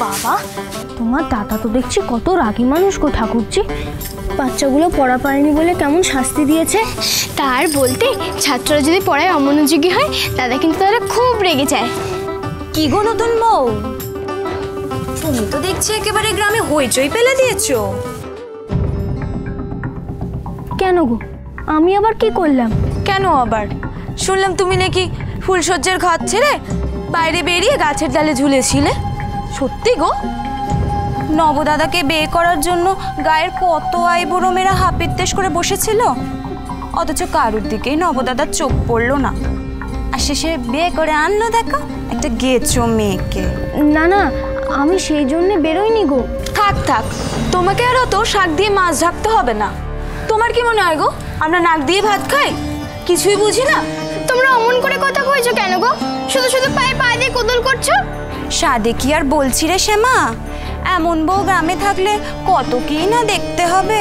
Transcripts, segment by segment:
বাবা, তোমার দাদা তো দেখছি কত রাগী মানুষ গো ঠাকুরজি। বাচ্চাগুলো পড়া পায়নি বলে কেমন শাস্তি দিয়েছে। তার বলতে ছাত্ররা যদি পড়ায় অমনোযোগী হয় দাদা কিন্তু তারা খুব রেগে যায়। কি গো নতুন বউ, তুমি তো দেখছি একেবারে গ্রামে হইচই ফেলে দিয়েছো। কেন গো, আমি আবার কি করলাম? কেন আবার? শুনলাম তুমি নাকি ফুলসজ্জার ঘর ছেড়ে বাইরে বেরিয়ে গাছের ডালে ঝুলেছিলে। সত্যি গো? নবদাদাকে বিয়ে করার জন্য গায়ের কত আইবুড়ো মেয়েরা হাপিত্তেশ করে বসেছিল, অথচ কারুর দিকেই নবদাদার চোখ পড়লো না। আর শেষে বিয়ে করে আনলো দেখো একটা গেছো মেয়েকে। না না, আমি সেই জন্যে বেরোইনি গো। থাক থাক, তোমাকে আর অত শাক দিয়ে মাছ ঢাকতে হবে না। তোমার কি মনে হয় গো আমরা নাক দিয়ে ভাত খাই? কিছুই বুঝি না। তোমরা অমন করে কথা কইছো কেন গো? শুধু শুধু পায়ে পা দিয়ে কুদল করছো। সাদে কি আর বলছি রে শ্যামা, এমন বউ গ্রামে থাকলে কত কি না দেখতে হবে।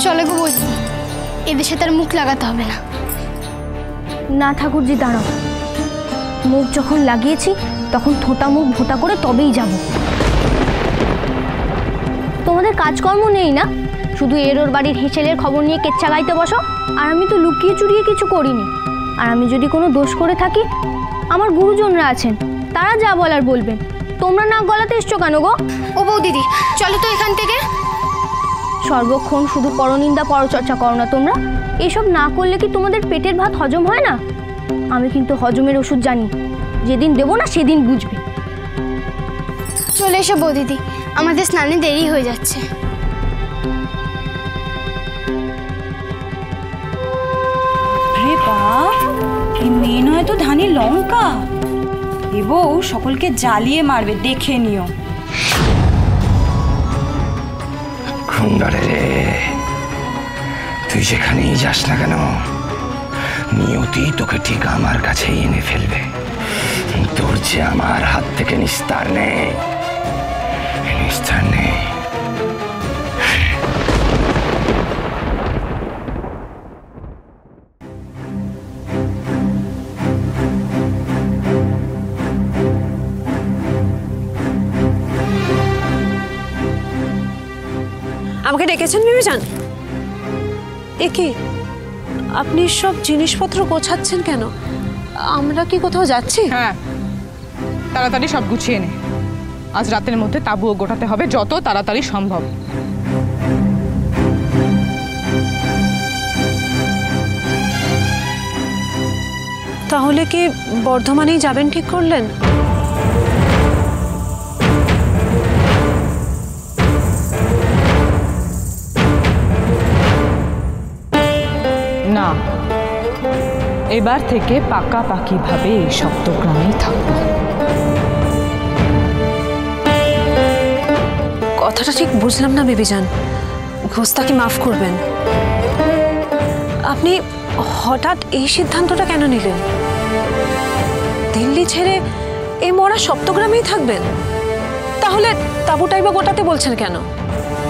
চলে গো বৌদি, এদের সাথে আর মুখ লাগাতে হবে না। না ঠাকুরজি, দাঁড়াও। মুখ যখন লাগিয়েছি তখন থোঁটা মুখ ভোঁতা করে তবেই যাব। তোমাদের কাজকর্ম নেই না? শুধু এর ওর বাড়ির হেঁচেলের খবর নিয়ে কেচ্চা গাইতে বসো। আর আমি তো লুকিয়ে চুরিয়ে কিছু করিনি। আর আমি যদি কোনো দোষ করে থাকি, আমার গুরুজনরা আছেন, তারা যা বলার বলবেন। তোমরা নাক গলাতে এসছো কেন গো? ও বৌ দিদি, চলো তো এখান থেকে। সর্বক্ষণ শুধু পরনিন্দা পরচর্চা করো না তোমরা। এসব না করলে কি তোমাদের পেটের ভাত হজম হয় না? আমি কিন্তু হজমের ওষুধ জানি, যেদিন দেবো না সেদিন বুঝবে। চলে এসো বৌ দিদি, আমাদের স্নানে দেরি হয়ে যাচ্ছে। রে বাপ, এই মেয়ে নয় তো ধানি লঙ্কা। এ বউ সকলকে জ্বালিয়ে মারবে, দেখে নিও। খুন্ডারে রে, তুই যেখানেই যাস না কেন, নিয়তি তোকে ঠিক আমার কাছেই এনে ফেলবে। তোর যে আমার হাত থেকে নিস্তার নেই, নিস্তার নেই। আমাকে ডেকেছেন বিবিজান? এ কি, আপনি সব জিনিসপত্র গোছাচ্ছেন কেন? আমরা কি কোথাও যাচ্ছি? হ্যাঁ, তাড়াতাড়ি সব গুছিয়ে নে। আজ রাতের মধ্যে তাঁবুও গোটাতে হবে, যত তাড়াতাড়ি সম্ভব। তাহলে কি বর্ধমানেই যাবেন ঠিক করলেন? না, এবার থেকে পাকাপাকিভাবে এই সপ্তগ্রামেই থাকবো। কথাটা ঠিক বুঝলাম না বিবিজান, ঘোস্তাকে মাফ করবেন। আপনি হঠাৎ এই সিদ্ধান্তটা কেন নিলেন? দিল্লি ছেড়ে এই মরা সপ্তগ্রামেই থাকবেন? তাহলে তাঁবুটাই বা গোটাতে বলছেন কেন?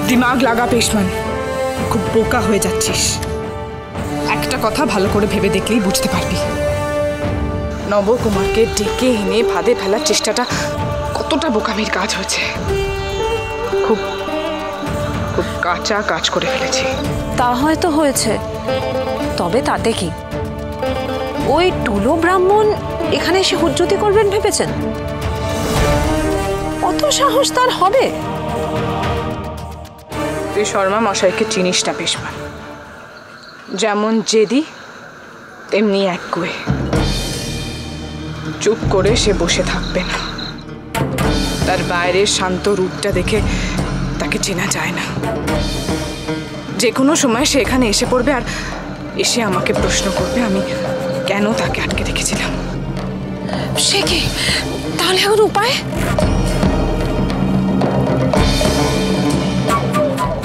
দিমাগ লাগা পেশমান, খুব বোকা হয়ে যাচ্ছিস। একটা কথা ভালো করে ভেবে দেখলেই বুঝতে পারবি, নবকুমারকে ডেকে এনে ফাঁদে ফেলার চেষ্টাটা কতটা বোকামির কাজ হয়েছে। খুব খুব কাঁচা কাজ করে ফেলেছি। তা হয়তো হয়েছে, তবে তাতে কি? ওই টুলো ব্রাহ্মণ এখানে এসে হুজ্জতি করবেন ভেবেছেন? অত সাহস তার হবে? তুই শর্মা মশাইকে চিনিস না পেশমান। যেমন জেদি তেমনি একগুঁয়ে। চুপ করে সে বসে থাকবে না। তার বাইরের শান্ত রূপটা দেখে তাকে চেনা যায় না। যে কোনো সময় সে এখানে এসে পড়বে আর এসে আমাকে প্রশ্ন করবে আমি কেন তাকে আটকে রেখেছিলাম। সে কি? তাহলে এখন উপায়?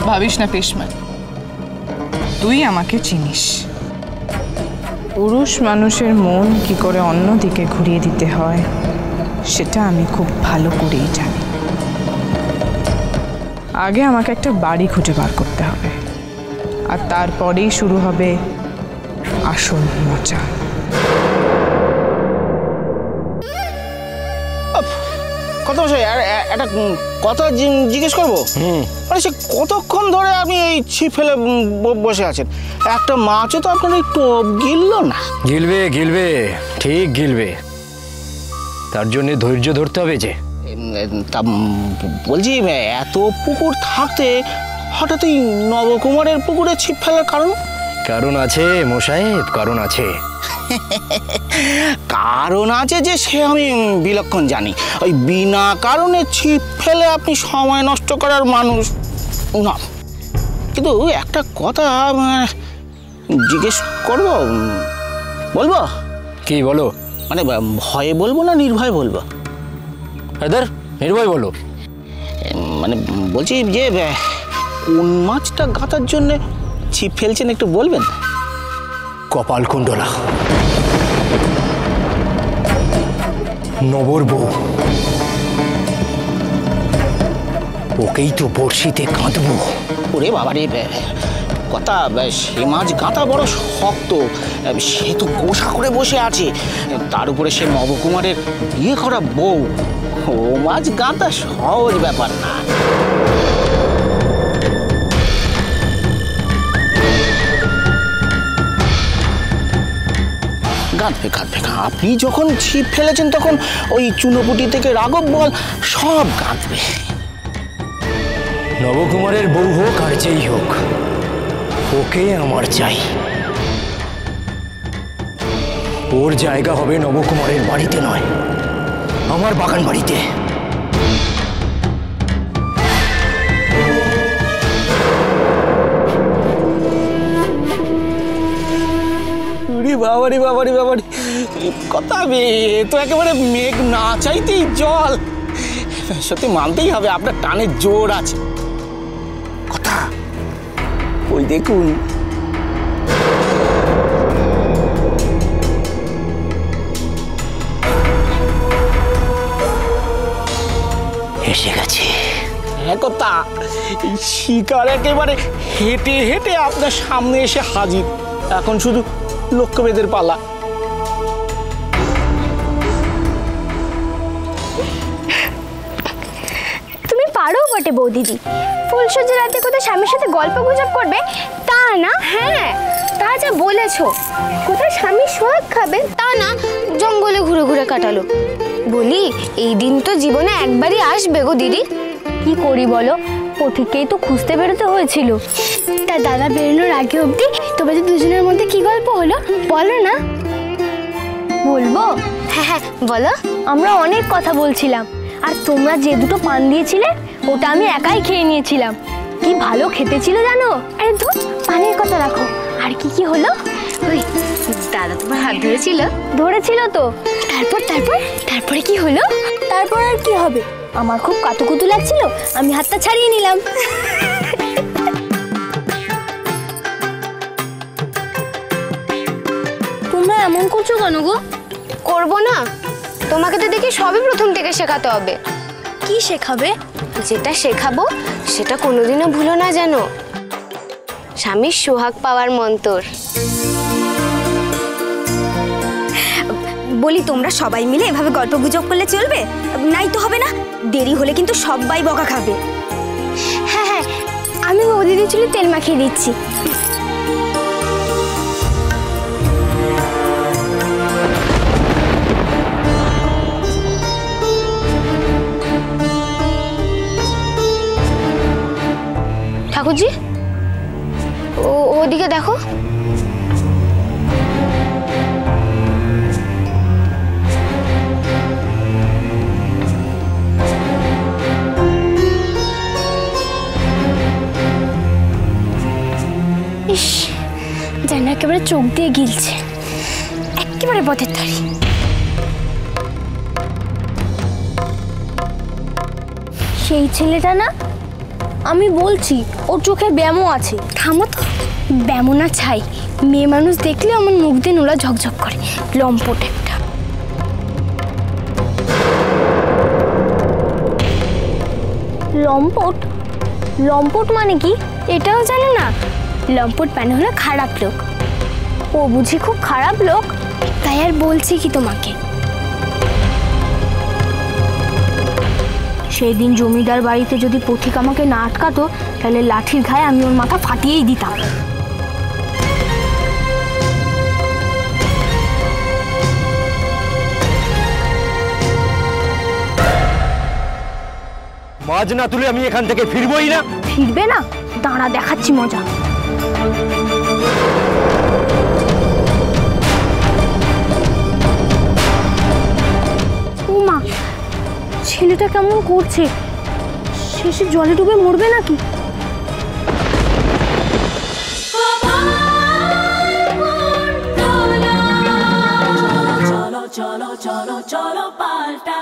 ভাবিস না পেশমান, তুই আমাকে চিনিস। পুরুষ মানুষের মন কি করে অন্যদিকে ঘুরিয়ে দিতে হয় সেটা আমি খুব ভালো করেই জানি। আগে আমাকে একটা বাড়ি খুঁজে বার করতে হবে, আর তারপরেই শুরু হবে আসল মজা। কত বসে একটা কথা জিজ্ঞেস করবো? মানে সে কতক্ষণ ধরে আপনি এই ছিপ ফেলে বসে আছেন? একটা মাছও তো আপনার এই টোপ গিলল না। গিলবে গিলবে, ঠিক গিলবে, তার জন্য ধৈর্য ধরতে হবে যে। তা বলছি, এত পুকুর থাকতে হঠাৎ এই নবকুমারের পুকুরে ছিপ ফেলার কারণ? কারণ আছে মোসাহেব, কারণ আছে। কারণ আছে যে সে আমি বিলক্ষণ জানি। ওই বিনা কারণে ছিপ ফেলে আপনি সময় নষ্ট করার মানুষ না। কিন্তু একটা কথা জিজ্ঞেস করবো, বলবো? কি বলো? মানে ভয়ে বলবো না নির্ভয়ে বলবো? এদের নির্ভয় বলো। মানে বলছি যে কোন মাছটা গাঁথার জন্য ছিপ ফেলছেন একটু বলবেন? কপাল কুণ্ডলা, নবর বউ, ওকেই তো বড়শিতে কাঁদবো। ওরে বাবারে, কথা, সে মাছ গাঁথা বড় শক্ত, সে তো গোসা করে বসে আছে, তার উপরে সে নবকুমারের বিয়ে করা বউ, ও মাছ গাঁথা সহজ ব্যাপার না। গাঁথবে গাঁথবে, আপনি যখন ছিপ ফেলেছেন তখন ওই চুনোপুটি থেকে রাঘব বল সব গাঁথবে। নবকুমারের বউ হোক আর যেই হোক, ওকে আমার চাই। ওর জায়গা হবে নবকুমারের বাড়িতে নয়, আমার বাগান বাড়িতে। বাবারি বাবারি বাবারি, কথা তো একেবারে মেঘ না চাইতেই জল। সত্যি মানতেই হবে আপনার টানের জোর আছে। কথা, ওই দেখুন, এসে গেছে। কথা, শিকার একেবারে হেঁটে হেঁটে আপনার সামনে এসে হাজির। এখন শুধু লক্ষ্যভেদের পালা। তুমি পারো বটে বৌদিদি, ফুলসজ্জা রাতে কোথায় স্বামীর সাথে গল্প গুজব করবে তা না? হ্যাঁ, তা যা বলেছো। কোথায় স্বামীর সোহাগ খাবে তা না, জঙ্গলে ঘুরে ঘুরে কাটালো। বলি, এই দিন তো জীবনে একবারই আসবে গো দিদি। কি করি বলো, পথিককেই তো খুঁজতে বেরোতে হয়েছিল। তা দাদা বেরোনোর আগে অবধি তোমাদের দুজনের মধ্যে কি গল্প হলো বলো না। বলবো? হ্যাঁ হ্যাঁ বলো। আমরা অনেক কথা বলছিলাম, আর তোমরা যে দুটো পান দিয়েছিলে ওটা আমি একাই খেয়ে নিয়েছিলাম। কি ভালো খেতে ছিল জানো। আরে ধুর, পানের কথা রাখো। আর কি কি হলো? ওই দাদা তোমার হাত ধরেছিল? ধরেছিল তো। তারপরে কি হলো? তারপর আর কি হবে, আমার খুব কাতুকুতু লাগছিল, আমি হাতটা ছাড়িয়ে নিলাম। তোমরা এমন করছো কেন গো? করবো না? তোমাকে তো দেখি সবই প্রথম থেকে শেখাতে হবে। কি শেখাবে? যেটা শেখাবো সেটা কোনোদিনও ভুলো না জানো। স্বামীর সোহাগ পাওয়ার মন্তর। বলি, তোমরা সবাই মিলে এভাবে গল্প গুজব করলে চলবে? নাই তো হবে না, দেরি হলে কিন্তু সবাই বকা খাবে। হ্যাঁ হ্যাঁ, আমি বৌদিদি চুলে তেল মাখিয়ে দিচ্ছি। ঠাকুরজি, ওদিকে দেখো। ইস, যেন একেবারে চোখ দিয়ে গিলছে, একেবারে পথের ধারে। সেই ছেলেটা না, আমি বলছি ওর চোখে ব্যামো আছে। থামো তো, ব্যামো না ছাই, মেয়ে মানুষ দেখলে আমার মুখ দিয়ে নোলা ঝকঝক করে, লম্পট একটা। লম্পট? লম্পট মানে কি? এটাও জানো না? লম্পট মানে হলো খারাপ লোক। ও বুঝি খুব খারাপ লোক? তাই আর বলছি কি তোমাকে। সেই দিন জমিদার বাড়িতে যদি পথিক আমাকে না আটকাতো তাহলে লাঠির ঘায়ে আমি ওর মাথা ফাটিয়েই দিতাম। মাছ না তুলে আমি এখান থেকে ফিরবই না। ফিরবে না? দাঁড়া, দেখাচ্ছি মজা। ও মা, ছেলেটা কেমন করছে, শেষে জলে ডুবে মরবে নাকি? cholo, cholo, cholo, cholo, palta.